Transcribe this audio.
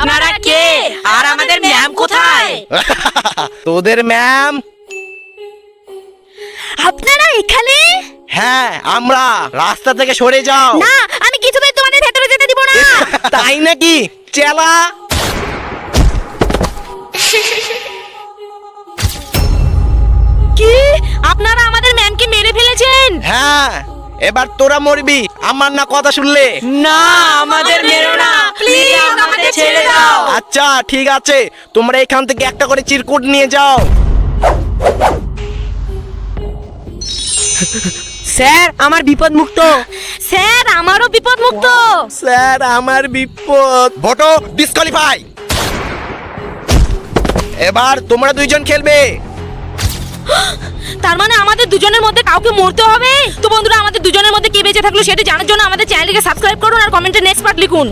আপনারা কে আর আমাদের ম্যাম কোথায়? তোদের ম্যাম? আপনারা এখানে? হ্যাঁ আমরা। রাস্তা থেকে সরে যাও। না, আমি কিছুতেই তোমাদের ভেতরে যেতে দিব না। তাই নাকি? চেলা। কি? আপনারা আমাদের ম্যামকে মেরে ফেলেছেন? হ্যাঁ, এবার তোরা মরবি আমার না কথা শুনলে। না, আমাদের মেরো না, প্লিজ আমাদের ছেড়ে দাও। আচ্ছা ঠিক আছে, তোমরা এখান থেকে একটা করে চিরকুট নিয়ে যাও। স্যার, আমার বিপদ মুক্ত। স্যার, আমারও বিপদ মুক্ত। স্যার আমার বিপদ। ভোটো ডিসকোয়ালিফাই। এবার তোমরা দুইজন খেলবে। তার মানে আমাদের দুজনের মধ্যে কাউকে মরতে হবে। তো বন্ধুরা, আমাদের দুজনের মধ্যে কে বেঁচে থাকলো সেটা জানার জন্য আমাদের চ্যানেলটিকে সাবস্ক্রাইব করুন আর কমেন্টে নেক্সট পার্ট লিখুন।